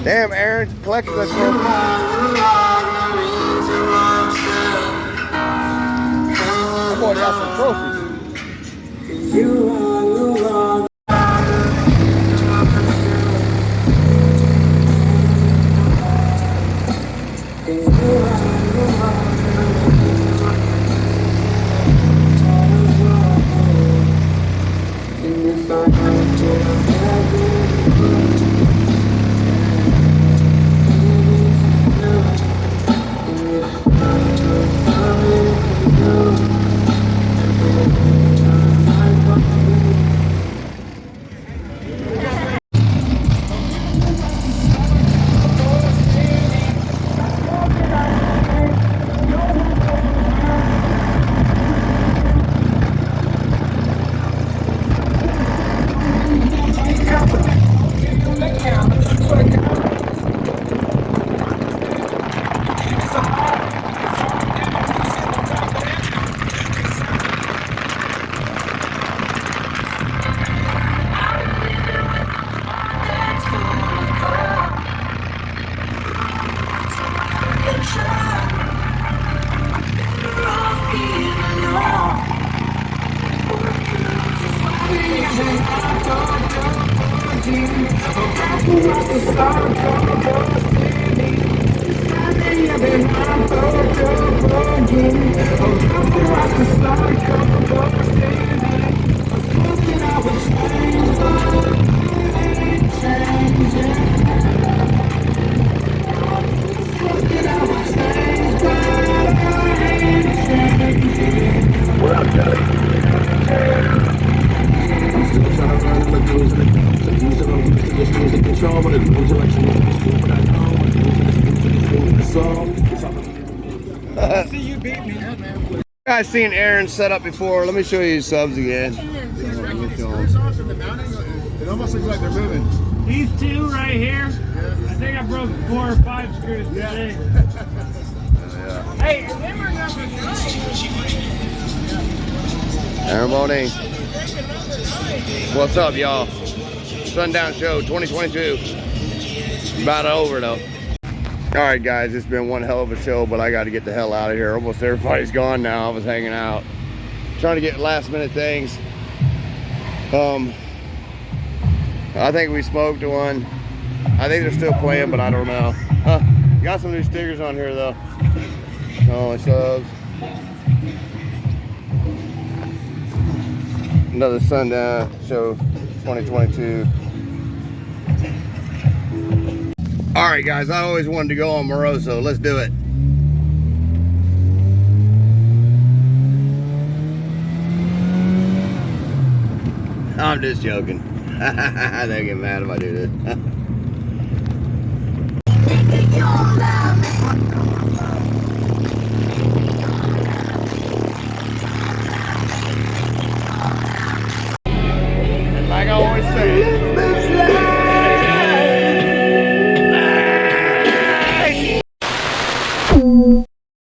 Damn, Aaron, collected that trophy. That boy got some trophies. I've seen Aaron set up before. Let me show you his subs again. It almost looks like they're moving. These two right here, I think I broke 4 or 5 screws today. Hey, and them are number 9. Aaron Bohde. What's up, y'all? Sundown Show 2022. About over though. Alright guys, it's been one hell of a show, but I got to get the hell out of here. Almost everybody's gone now. I was hanging out, trying to get last minute things. I think we smoked one. I think they're still playing, but I don't know. Got some new stickers on here though. Only subs. Another Sundown Show 2022. All right, guys, I always wanted to go on Moroso. Let's do it. I'm just joking. They get mad if I do this.